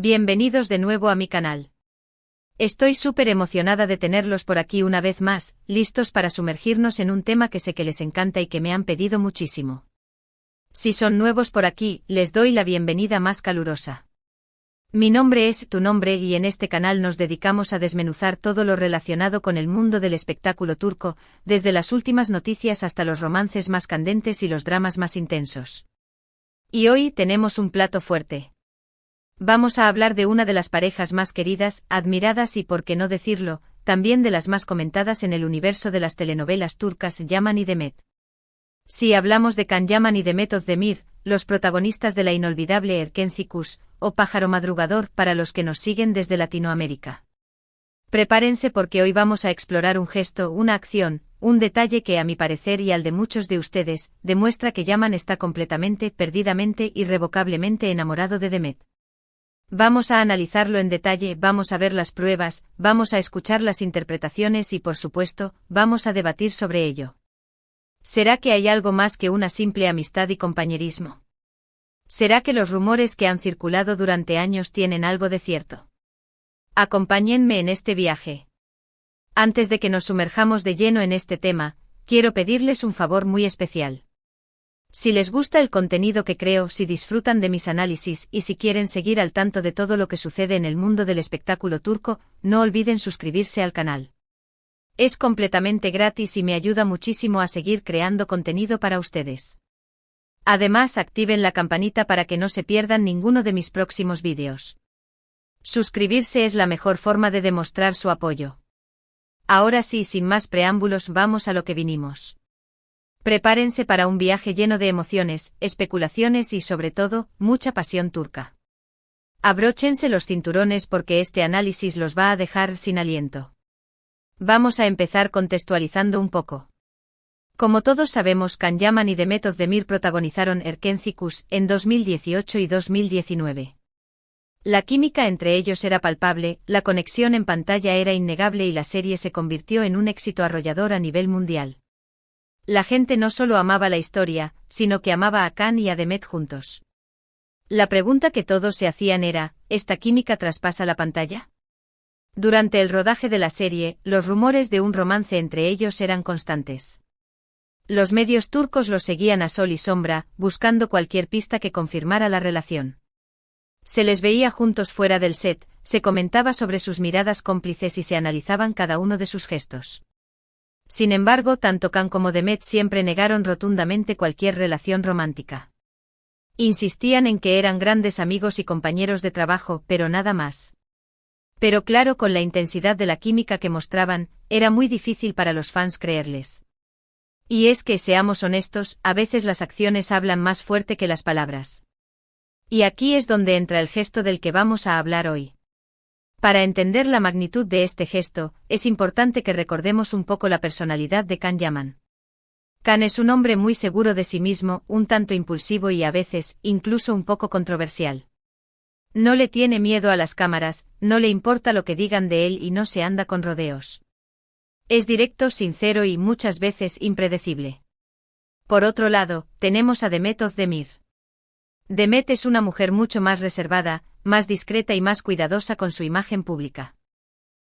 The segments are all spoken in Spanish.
Bienvenidos de nuevo a mi canal. Estoy súper emocionada de tenerlos por aquí una vez más, listos para sumergirnos en un tema que sé que les encanta y que me han pedido muchísimo. Si son nuevos por aquí, les doy la bienvenida más calurosa. Mi nombre es Tu Nombre y en este canal nos dedicamos a desmenuzar todo lo relacionado con el mundo del espectáculo turco, desde las últimas noticias hasta los romances más candentes y los dramas más intensos. Y hoy tenemos un plato fuerte. Vamos a hablar de una de las parejas más queridas, admiradas y, por qué no decirlo, también de las más comentadas en el universo de las telenovelas turcas, Yaman y Demet. Si hablamos de Can Yaman y Demet Özdemir, los protagonistas de la inolvidable Erkenci Kuş, o Pájaro Madrugador para los que nos siguen desde Latinoamérica. Prepárense porque hoy vamos a explorar un gesto, una acción, un detalle que a mi parecer y al de muchos de ustedes, demuestra que Yaman está completamente, perdidamente, irrevocablemente enamorado de Demet. Vamos a analizarlo en detalle, vamos a ver las pruebas, vamos a escuchar las interpretaciones y por supuesto, vamos a debatir sobre ello. ¿Será que hay algo más que una simple amistad y compañerismo? ¿Será que los rumores que han circulado durante años tienen algo de cierto? Acompáñenme en este viaje. Antes de que nos sumerjamos de lleno en este tema, quiero pedirles un favor muy especial. Si les gusta el contenido que creo, si disfrutan de mis análisis y si quieren seguir al tanto de todo lo que sucede en el mundo del espectáculo turco, no olviden suscribirse al canal. Es completamente gratis y me ayuda muchísimo a seguir creando contenido para ustedes. Además, activen la campanita para que no se pierdan ninguno de mis próximos vídeos. Suscribirse es la mejor forma de demostrar su apoyo. Ahora sí, sin más preámbulos, vamos a lo que vinimos. Prepárense para un viaje lleno de emociones, especulaciones y sobre todo, mucha pasión turca. Abróchense los cinturones porque este análisis los va a dejar sin aliento. Vamos a empezar contextualizando un poco. Como todos sabemos, Can Yaman y Demet Özdemir protagonizaron Erkenci Kuş en 2018 y 2019. La química entre ellos era palpable, la conexión en pantalla era innegable y la serie se convirtió en un éxito arrollador a nivel mundial. La gente no solo amaba la historia, sino que amaba a Can y a Demet juntos. La pregunta que todos se hacían era, ¿esta química traspasa la pantalla? Durante el rodaje de la serie, los rumores de un romance entre ellos eran constantes. Los medios turcos los seguían a sol y sombra, buscando cualquier pista que confirmara la relación. Se les veía juntos fuera del set, se comentaba sobre sus miradas cómplices y se analizaban cada uno de sus gestos. Sin embargo, tanto Can como Demet siempre negaron rotundamente cualquier relación romántica. Insistían en que eran grandes amigos y compañeros de trabajo, pero nada más. Pero claro, con la intensidad de la química que mostraban, era muy difícil para los fans creerles. Y es que, seamos honestos, a veces las acciones hablan más fuerte que las palabras. Y aquí es donde entra el gesto del que vamos a hablar hoy. Para entender la magnitud de este gesto, es importante que recordemos un poco la personalidad de Can Yaman. Can es un hombre muy seguro de sí mismo, un tanto impulsivo y a veces, incluso un poco controversial. No le tiene miedo a las cámaras, no le importa lo que digan de él y no se anda con rodeos. Es directo, sincero y muchas veces impredecible. Por otro lado, tenemos a Demet Özdemir. Demet es una mujer mucho más reservada, más discreta y más cuidadosa con su imagen pública.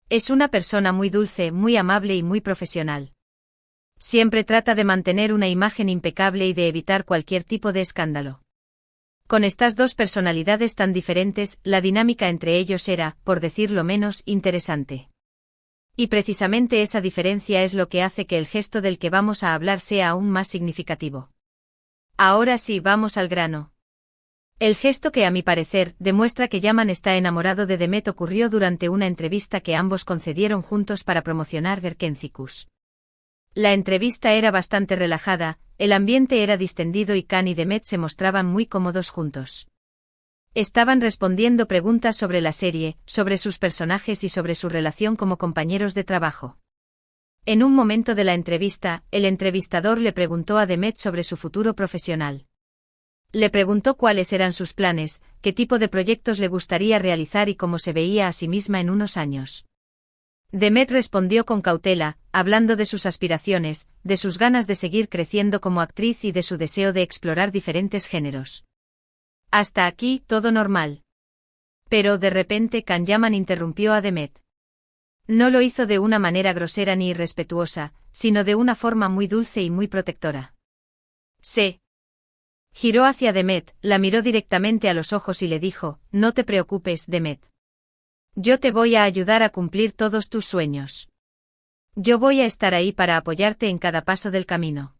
Es una persona muy dulce, muy amable y muy profesional. Siempre trata de mantener una imagen impecable y de evitar cualquier tipo de escándalo. Con estas dos personalidades tan diferentes, la dinámica entre ellos era, por decirlo menos, interesante. Y precisamente esa diferencia es lo que hace que el gesto del que vamos a hablar sea aún más significativo. Ahora sí, vamos al grano. El gesto que a mi parecer demuestra que Yaman está enamorado de Demet ocurrió durante una entrevista que ambos concedieron juntos para promocionar Erkenci Kuş. La entrevista era bastante relajada, el ambiente era distendido y Can y Demet se mostraban muy cómodos juntos. Estaban respondiendo preguntas sobre la serie, sobre sus personajes y sobre su relación como compañeros de trabajo. En un momento de la entrevista, el entrevistador le preguntó a Demet sobre su futuro profesional. Le preguntó cuáles eran sus planes, qué tipo de proyectos le gustaría realizar y cómo se veía a sí misma en unos años. Demet respondió con cautela, hablando de sus aspiraciones, de sus ganas de seguir creciendo como actriz y de su deseo de explorar diferentes géneros. Hasta aquí, todo normal. Pero de repente Can Yaman interrumpió a Demet. No lo hizo de una manera grosera ni irrespetuosa, sino de una forma muy dulce y muy protectora. Se giró hacia Demet, la miró directamente a los ojos y le dijo: no te preocupes, Demet. Yo te voy a ayudar a cumplir todos tus sueños. Yo voy a estar ahí para apoyarte en cada paso del camino.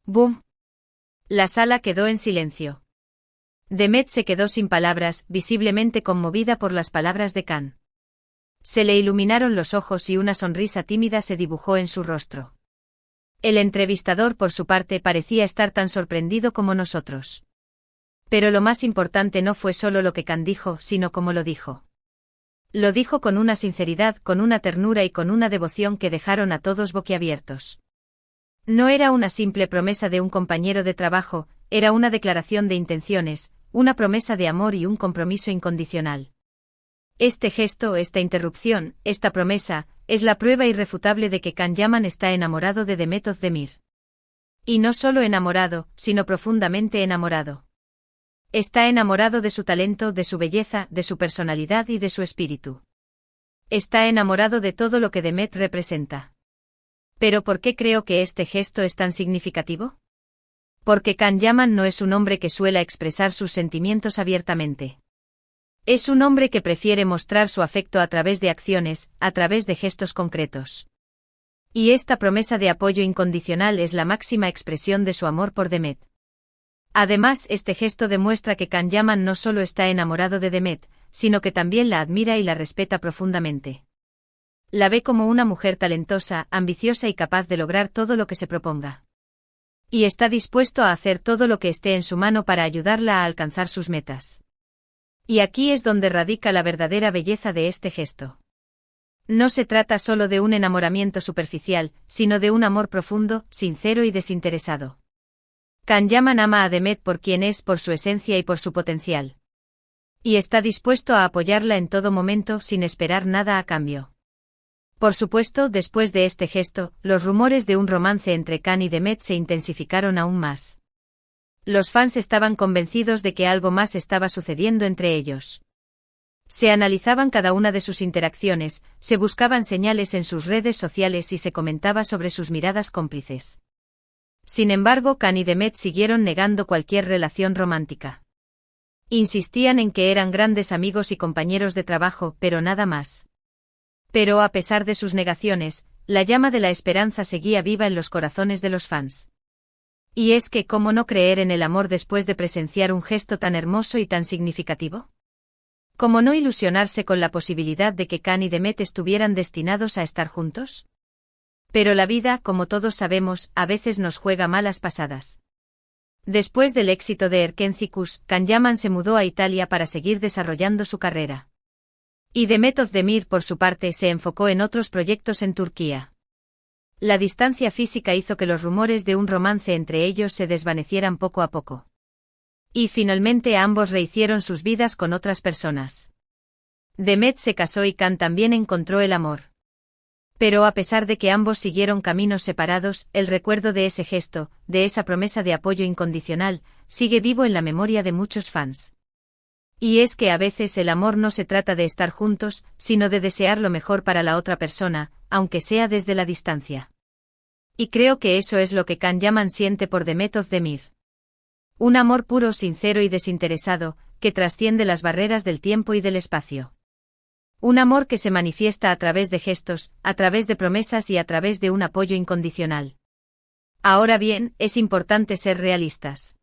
¡Bum! La sala quedó en silencio. Demet se quedó sin palabras, visiblemente conmovida por las palabras de Can. Se le iluminaron los ojos y una sonrisa tímida se dibujó en su rostro. El entrevistador, por su parte, parecía estar tan sorprendido como nosotros. Pero lo más importante no fue solo lo que Can dijo, sino cómo lo dijo. Lo dijo con una sinceridad, con una ternura y con una devoción que dejaron a todos boquiabiertos. No era una simple promesa de un compañero de trabajo, era una declaración de intenciones, una promesa de amor y un compromiso incondicional. Este gesto, esta interrupción, esta promesa, es la prueba irrefutable de que Can Yaman está enamorado de Demet Özdemir. Y no solo enamorado, sino profundamente enamorado. Está enamorado de su talento, de su belleza, de su personalidad y de su espíritu. Está enamorado de todo lo que Demet representa. ¿Pero por qué creo que este gesto es tan significativo? Porque Can Yaman no es un hombre que suela expresar sus sentimientos abiertamente. Es un hombre que prefiere mostrar su afecto a través de acciones, a través de gestos concretos. Y esta promesa de apoyo incondicional es la máxima expresión de su amor por Demet. Además, este gesto demuestra que Can Yaman no solo está enamorado de Demet, sino que también la admira y la respeta profundamente. La ve como una mujer talentosa, ambiciosa y capaz de lograr todo lo que se proponga. Y está dispuesto a hacer todo lo que esté en su mano para ayudarla a alcanzar sus metas. Y aquí es donde radica la verdadera belleza de este gesto. No se trata solo de un enamoramiento superficial, sino de un amor profundo, sincero y desinteresado. Can Yaman ama a Demet por quien es, por su esencia y por su potencial. Y está dispuesto a apoyarla en todo momento sin esperar nada a cambio. Por supuesto, después de este gesto, los rumores de un romance entre Can y Demet se intensificaron aún más. Los fans estaban convencidos de que algo más estaba sucediendo entre ellos. Se analizaban cada una de sus interacciones, se buscaban señales en sus redes sociales y se comentaba sobre sus miradas cómplices. Sin embargo, Can y Demet siguieron negando cualquier relación romántica. Insistían en que eran grandes amigos y compañeros de trabajo, pero nada más. Pero a pesar de sus negaciones, la llama de la esperanza seguía viva en los corazones de los fans. Y es que, ¿cómo no creer en el amor después de presenciar un gesto tan hermoso y tan significativo? ¿Cómo no ilusionarse con la posibilidad de que Can y Demet estuvieran destinados a estar juntos? Pero la vida, como todos sabemos, a veces nos juega malas pasadas. Después del éxito de Erkencicus, Can Yaman se mudó a Italia para seguir desarrollando su carrera. Y Demet Özdemir, por su parte, se enfocó en otros proyectos en Turquía. La distancia física hizo que los rumores de un romance entre ellos se desvanecieran poco a poco. Y finalmente ambos rehicieron sus vidas con otras personas. Demet se casó y Can también encontró el amor. Pero a pesar de que ambos siguieron caminos separados, el recuerdo de ese gesto, de esa promesa de apoyo incondicional, sigue vivo en la memoria de muchos fans. Y es que a veces el amor no se trata de estar juntos, sino de desear lo mejor para la otra persona, aunque sea desde la distancia. Y creo que eso es lo que Can Yaman siente por Demet Özdemir. Un amor puro, sincero y desinteresado, que trasciende las barreras del tiempo y del espacio. Un amor que se manifiesta a través de gestos, a través de promesas y a través de un apoyo incondicional. Ahora bien, es importante ser realistas.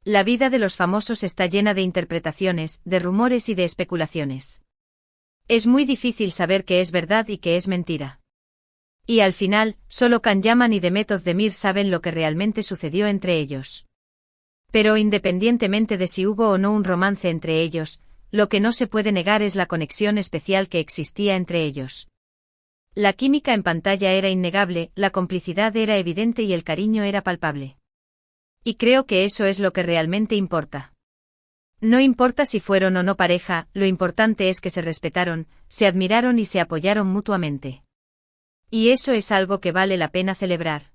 La vida de los famosos está llena de interpretaciones, de rumores y de especulaciones. Es muy difícil saber qué es verdad y qué es mentira. Y al final, solo Can Yaman y Demet Özdemir saben lo que realmente sucedió entre ellos. Pero independientemente de si hubo o no un romance entre ellos, lo que no se puede negar es la conexión especial que existía entre ellos. La química en pantalla era innegable, la complicidad era evidente y el cariño era palpable. Y creo que eso es lo que realmente importa. No importa si fueron o no pareja, lo importante es que se respetaron, se admiraron y se apoyaron mutuamente. Y eso es algo que vale la pena celebrar.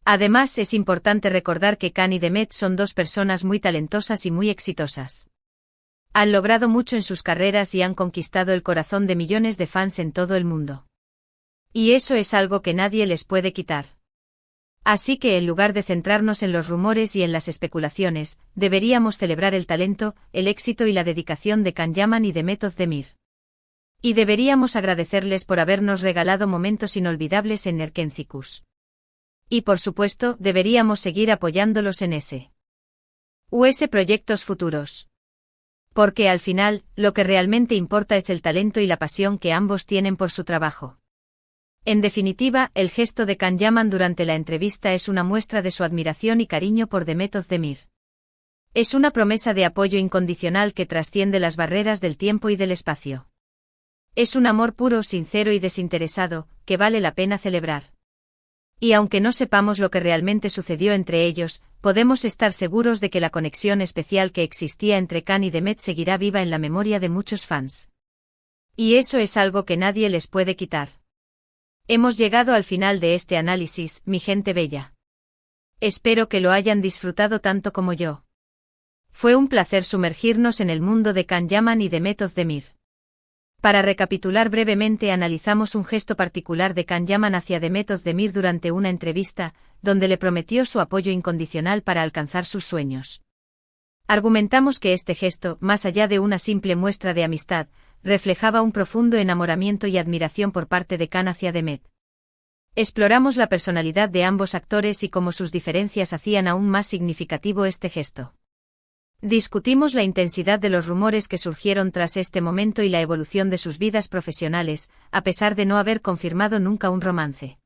Además, es importante recordar que Can y Demet son dos personas muy talentosas y muy exitosas. Han logrado mucho en sus carreras y han conquistado el corazón de millones de fans en todo el mundo. Y eso es algo que nadie les puede quitar. Así que en lugar de centrarnos en los rumores y en las especulaciones, deberíamos celebrar el talento, el éxito y la dedicación de Can Yaman y de Method Demir. Y deberíamos agradecerles por habernos regalado momentos inolvidables en Nerkencicus. Y por supuesto, deberíamos seguir apoyándolos en US proyectos futuros. Porque al final, lo que realmente importa es el talento y la pasión que ambos tienen por su trabajo. En definitiva, el gesto de Can Yaman durante la entrevista es una muestra de su admiración y cariño por The Method Demir. Es una promesa de apoyo incondicional que trasciende las barreras del tiempo y del espacio. Es un amor puro, sincero y desinteresado, que vale la pena celebrar. Y aunque no sepamos lo que realmente sucedió entre ellos, podemos estar seguros de que la conexión especial que existía entre Can y Demet seguirá viva en la memoria de muchos fans. Y eso es algo que nadie les puede quitar. Hemos llegado al final de este análisis, mi gente bella. Espero que lo hayan disfrutado tanto como yo. Fue un placer sumergirnos en el mundo de Can Yaman y de Method Demir. Para recapitular brevemente, analizamos un gesto particular de Can Yaman hacia The Method Demir durante una entrevista, donde le prometió su apoyo incondicional para alcanzar sus sueños. Argumentamos que este gesto, más allá de una simple muestra de amistad, reflejaba un profundo enamoramiento y admiración por parte de Can hacia Demet. Exploramos la personalidad de ambos actores y cómo sus diferencias hacían aún más significativo este gesto. Discutimos la intensidad de los rumores que surgieron tras este momento y la evolución de sus vidas profesionales, a pesar de no haber confirmado nunca un romance.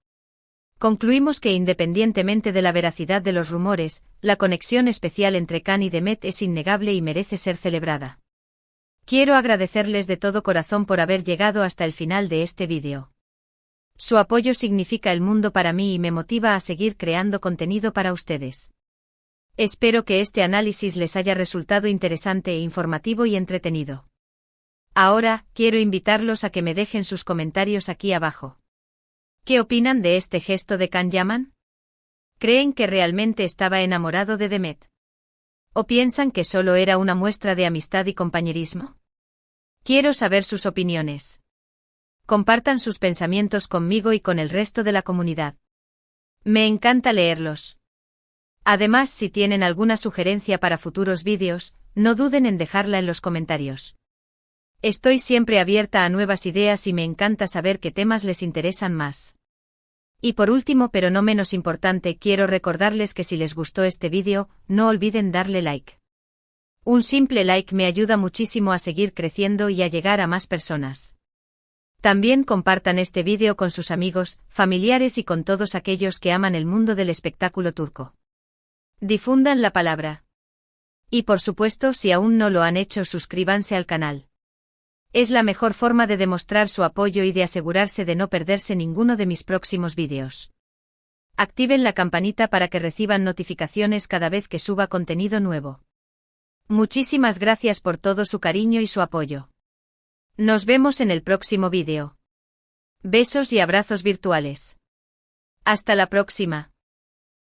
Concluimos que independientemente de la veracidad de los rumores, la conexión especial entre Can y Demet es innegable y merece ser celebrada. Quiero agradecerles de todo corazón por haber llegado hasta el final de este vídeo. Su apoyo significa el mundo para mí y me motiva a seguir creando contenido para ustedes. Espero que este análisis les haya resultado interesante e informativo y entretenido. Ahora, quiero invitarlos a que me dejen sus comentarios aquí abajo. ¿Qué opinan de este gesto de Can Yaman? ¿Creen que realmente estaba enamorado de Demet? ¿O piensan que solo era una muestra de amistad y compañerismo? Quiero saber sus opiniones. Compartan sus pensamientos conmigo y con el resto de la comunidad. Me encanta leerlos. Además, si tienen alguna sugerencia para futuros vídeos, no duden en dejarla en los comentarios. Estoy siempre abierta a nuevas ideas y me encanta saber qué temas les interesan más. Y por último, pero no menos importante, quiero recordarles que si les gustó este vídeo, no olviden darle like. Un simple like me ayuda muchísimo a seguir creciendo y a llegar a más personas. También compartan este vídeo con sus amigos, familiares y con todos aquellos que aman el mundo del espectáculo turco. Difundan la palabra. Y por supuesto, si aún no lo han hecho, suscríbanse al canal. Es la mejor forma de demostrar su apoyo y de asegurarse de no perderse ninguno de mis próximos vídeos. Activen la campanita para que reciban notificaciones cada vez que suba contenido nuevo. Muchísimas gracias por todo su cariño y su apoyo. Nos vemos en el próximo vídeo. Besos y abrazos virtuales. Hasta la próxima.